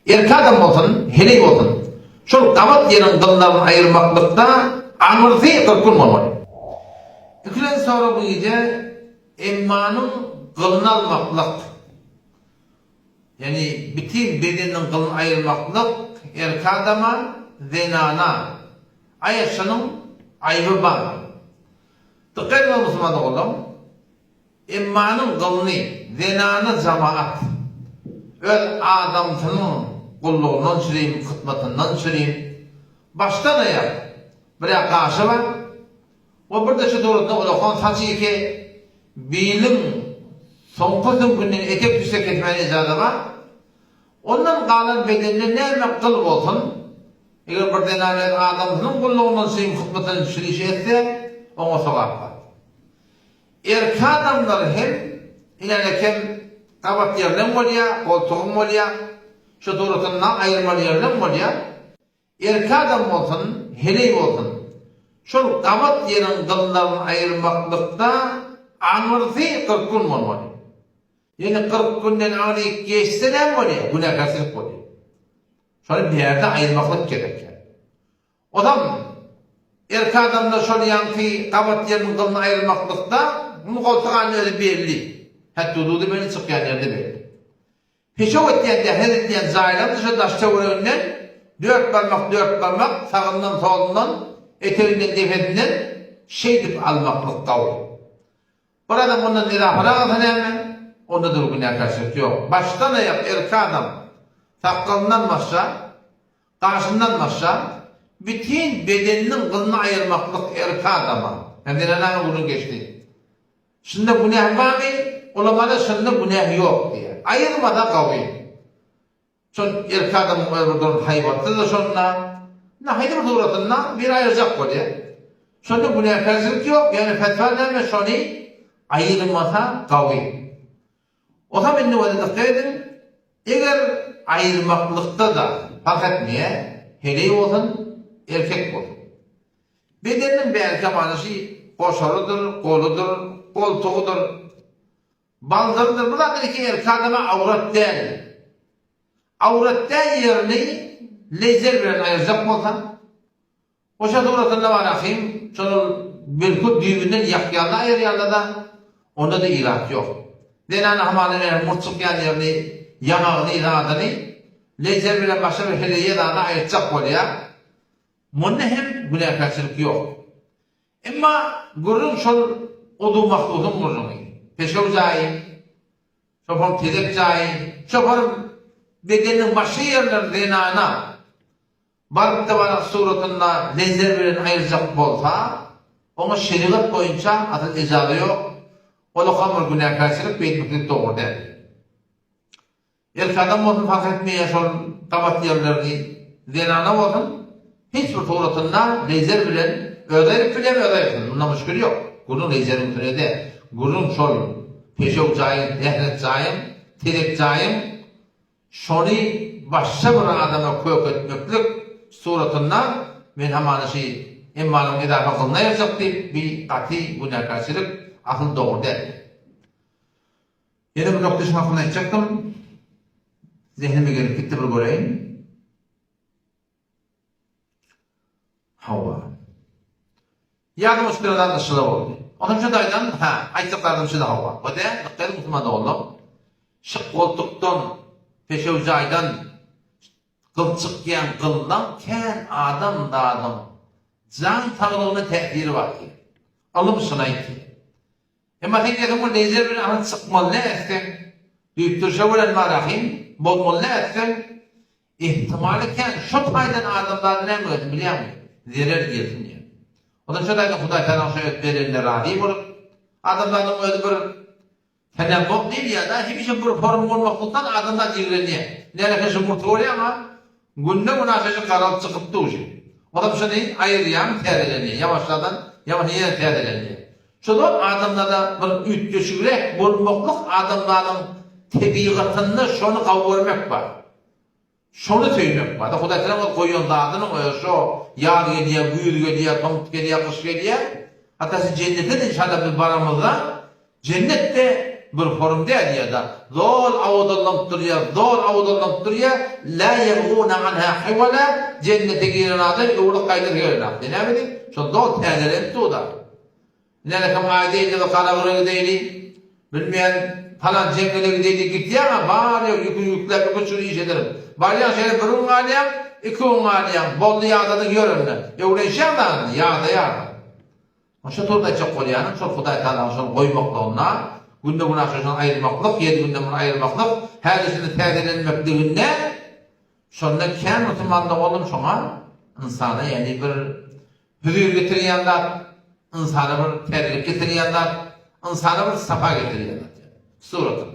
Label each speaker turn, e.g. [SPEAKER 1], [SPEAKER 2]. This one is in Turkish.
[SPEAKER 1] Erki adam bolsun, hele bolsun. Şol gabat yerin gıllarını ayırmaklıkta anırtı kırkın olmalı. İkilen sonra bu gece emmanın gılını almaklık. Yani bütün bedenin gılını ayırmaklık erki adama zenana ayyaşının ayıbı var. Dikkat edin Müslüman oğlum. Emmanın gılını zenana cemaat. Öl adamsının kulluğundan süreyim, hıtmatından süreyim. Baştan ayak bir karşı var. O bir de şu doğrultuda olakon saçı ki bilim son kızım günün etek düşse ketmeni icadı var. Ondan kalan bedenine ne mektul olsun. Eğer bir denayet adamsının kulluğundan süreyim, hıtmatından süreyim etse ona sokak var. Erki adamlar hem ilerleken kabat yerden olya, koltuğun olya, şu doğrultundan ayırmalı yerden olya, erki adam olsun, hele olsun. Şu kabat yerin gıllarını ayırmaklıkta anırtı 40 gün olmalı. Yani 40 günden ağrıyıp geçse ne olya? Günahkarsızlık olya. Şöyle bir yerde ayırmaklık gerek. Adam, erki adamda şöyle yankı kabat yerin gılını ayırmaklıkta bunu koltuğun öyle belli. Hatta dudu beni çıkyan yerde belli. Peşo ettiğinde her ettiğinde zahirem dışı daşça önünden dört parmak sağından solundan eteğinden defetinden dip almaklık kavlu. Burada bundan nirahara kazan hemen onda durgun yaklaşık yok. Baştan ayak erki adam takkalından başla karşından başla bütün bedeninin kılını ayırmaklık erki adama. Hem de neden bunu geçti. Şimdi günah var mı? Olamada şimdi günah yok diye. Ayırmada kavim. Son erki adamın öldürdüğün hayvatı da sonra haydi bir doğratından bir ayıracak o diye. Sonra günahkarsızlık yok. Yani fetva deme şunu ayırmada kavim. O zaman ben ne var dikkat edin. Eğer ayırmaklıkta da fark etmeye hele olsun erkek olsun. Bedenin bir erkek manası koşarıdır, koludur, koltuğudur. Balzarıdır. Burada ki erki adama avrat değil. Avrat değil yerini lezer veren ayıracak olsan. O şartı uğratında var akıyım. Sonra belki düğünden yakyanla ayıryanla da onda da ilat yok. Denan ahmalinin mutçuk yerini yanağını iradını lezer veren başka bir heleye dağına ayıracak oluyor. Bunun hem günahkarsızlık yok. Ama gurrun şol odu mahdudun gurrunu. Peşev cahil, şoförün tezek cahil, şoförün bedenin başı yerler zenana barıp da bana suratında lezer veren ayıracak olsa ona şeriat boyunca adı icabı yok. O da kamur günahkarsılık beytmeklik doğru der. Erki adam olsun fark etmeye şol kabat yerlerini zenana olsun hiçbir suratında lezer veren ödeyip bile ödeyip. Bundan müşkül yok. Bunun lezerin türede. Gurun şol, peşev cahil, dehlet cahil, terek cahil, şonu başka bir adama koyuk etmeklik suratından ben hemen emmanın edafa kılına yapacaktı bir kati günahkarsılık akıl doğru der. Yine bir noktasını aklına edecektim. Zihnime gelip gitti bir göreyim. Havva. Yardım uçlarından dışıda oldu. Onun için daydan, aytıklardan şu da hava. O da, dikkat Müslüman oğlum. Şık koltuktan, peşev caydan, kılçık yiyen kıldan, ken adam da adam. Can tağlığına tehdiri var ki. Alım sınayı ki. Ama sen yedim bu lezer bir anı sıkmalı ne etsin? Düyüktür şevlen marahim, bolmalı ne etsin? İhtimali ken, şu taydan adamdan ne mi biliyor musun? Zirer gelsin diye. Ondan sonra da Huday Teala şöyle verenler rahi olur. Adamların öyle bir tenemmuk değil ya da hiçbir şey bir form olmaklıktan adamlar ilgileniyor. Ne alakası mutlu oluyor ama günde münakaşa karar çıkıp duruşu. Adam şunu ayırıyan tereleniyor. Yavaşlardan yavaşlayan tereleniyor. Şunu adamlarda bir ütçüsüyle bulmaklık adamların tebiatında şunu kavurmak var. Şunu söylemek var. Huday Teala koyuyor dağdının şu yağ geliyor, buyur geliyor, pamuk geliyor, kış geliyor. Hatta cennete de inşallah biz varamızda cennette bir form değil ya da zor avudallanıp duruyor, zor avudallanıp duruyor. La yebğuna anha hivala cennete giren adam uğruk kaydır giren. Ne bileyim? Şu zor tezelen tuğda. Ne lakam aideyle ve karavurunu değil. Bilmeyen falan cemlele gideydi gitti ama bari yükler bir sürü iş ederim. Bari şöyle bir un alıyam, iki un alıyam. Bollu yağda görürler. Uğraşacağım da yağda. Şu turda çok koyanın, şu Huday Teala'nın koymakla günde bunu aşağıdan ayırmaklık, 7 günde bunu ayırmaklık, her işini tercihlenmekliğinde sonra kendi Müslümanlık olun şuna insana yani bir huzur getiriyenler, insana bir terlik getiriyenler, insana bir safa getiriyenler. Suratı.